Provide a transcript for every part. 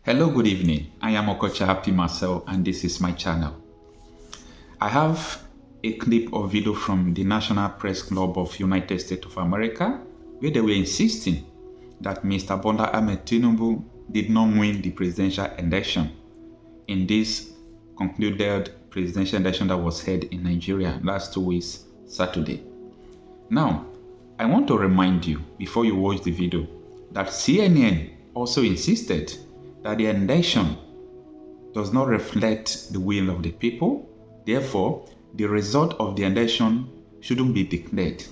Hello, good evening. I am Okocha Happy Marcel and this is my channel. I have a clip or video from the National Press Club of United States of America where they were insisting that Mr. Bola Ahmed Tinubu did not win the presidential election in this concluded presidential election that was held in Nigeria last 2 weeks, Saturday. Now, I want to remind you before you watch the video that CNN also insisted that the election does not reflect the will of the people. Therefore, the result of the election shouldn't be declared.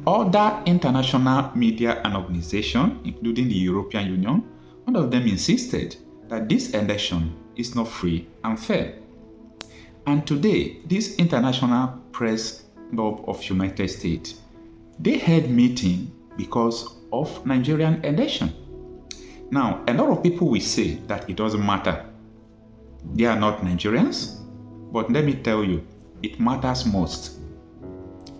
Other international media and organizations, including the European Union, one of them insisted that this election is not free and fair. And today, this International Press Club of United States, they held meeting because of Nigerian election. Now, a lot of people will say that it doesn't matter. They are not Nigerians, but let me tell you, it matters most.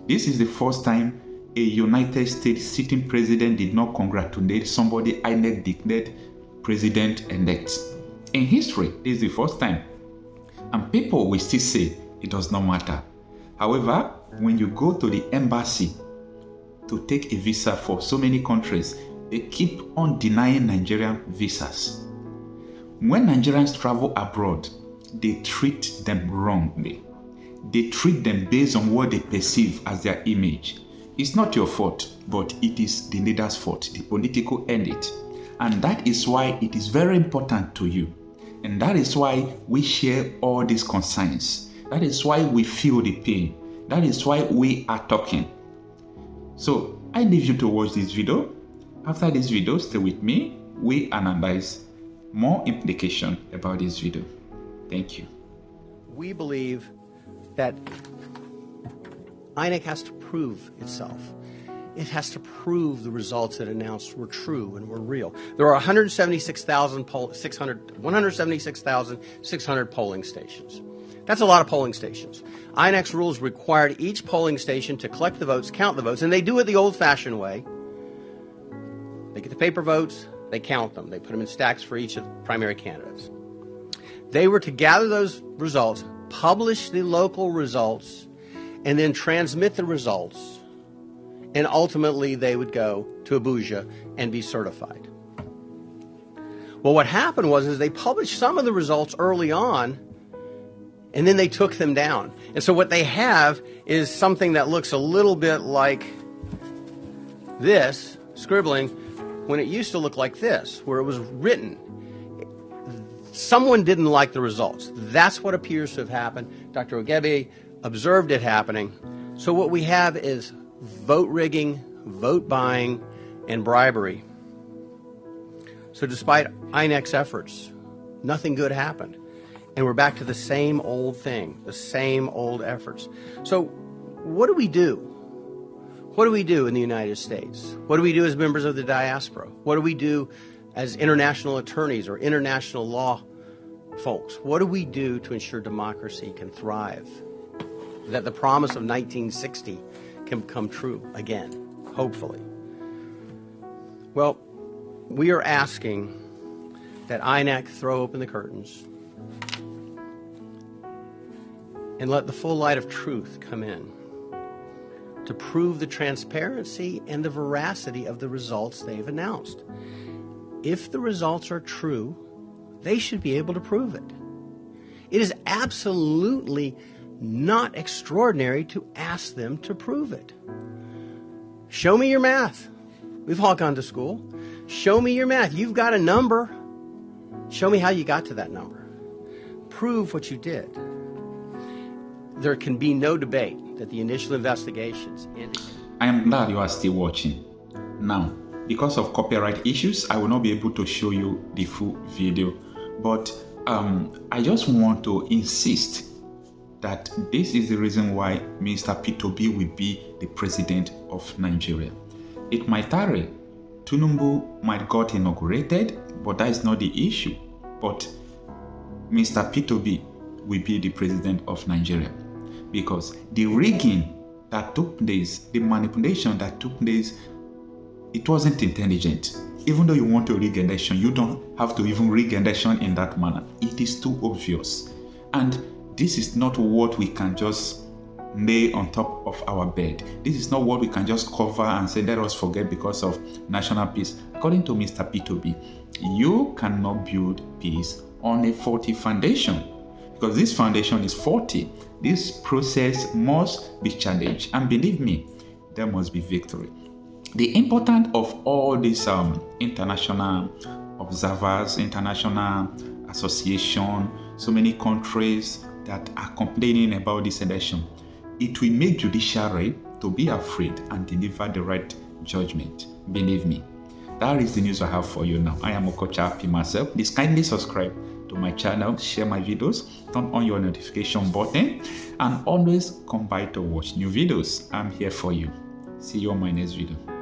This is the first time a United States sitting president did not congratulate somebody INEC declared president-elect. In history, this is the first time. And people will still say it does not matter. However, when you go to the embassy to take a visa for so many countries, they keep on denying Nigerian visas. When Nigerians travel abroad, they treat them wrongly. They treat them based on what they perceive as their image. It's not your fault, but it is the leader's fault, the political elite. And that is why it is very important to you. And that is why we share all these concerns. That is why we feel the pain. That is why we are talking. So I leave you to watch this video. After this video, stay with me. We analyze more implication about this video. Thank you. We believe that INEC has to prove itself. It has to prove the results it announced were true and were real. There are 176,600 polling stations. That's a lot of polling stations. INEC's rules required each polling station to collect the votes, count the votes, and they do it the old-fashioned way. They get the paper votes, they count them. They put them in stacks for each of the primary candidates. They were to gather those results, publish the local results, and then transmit the results. And ultimately, they would go to Abuja and be certified. Well, what happened was they published some of the results early on, and then they took them down. And so what they have is something that looks a little bit like this, scribbling, when it used to look like this, where it was written. Someone didn't like the results. That's what appears to have happened. Dr. Obi observed it happening. So what we have is vote rigging, vote buying, and bribery. So despite INEC's efforts, nothing good happened. And we're back to the same old thing, the same old efforts. So what do we do? What do we do in the United States? What do we do as members of the diaspora? What do we do as international attorneys or international law folks? What do we do to ensure democracy can thrive? That the promise of 1960 can come true again, hopefully. Well, we are asking that INEC throw open the curtains and let the full light of truth come in to prove the transparency and the veracity of the results they've announced. If the results are true, they should be able to prove it. It is absolutely not extraordinary to ask them to prove it. Show me your math. We've all gone to school. Show me your math. You've got a number. Show me how you got to that number. Prove what you did. There can be no debate that the initial investigations indicate. I am glad you are still watching. Now, because of copyright issues, I will not be able to show you the full video, but I just want to insist that this is the reason why Mr. Peter Obi will be the president of Nigeria. It might tarry. Tinubu might got inaugurated, but that is not the issue. But Mr. Peter Obi will be the president of Nigeria. Because the rigging that took place, the manipulation that took place, it wasn't intelligent. even though you want to rig election, you don't have to even rig election in that manner. It is too obvious. And this is not what we can just lay on top of our bed. This is not what we can just cover and say, let us forget because of national peace. According to Mr. Peter Obi, you cannot build peace on a faulty foundation, because this foundation is faulty. This process must be challenged, and believe me, there must be victory. The importance of all these international observers, international association, so many countries that are complaining about this election, it will make judiciary to be afraid and deliver the right judgment. Believe me. That is the news I have for you now. I am Okocha Happy myself. Please kindly subscribe to my channel, share my videos, turn on your notification button, and always come by to watch new videos. I'm here for you. See you on my next video.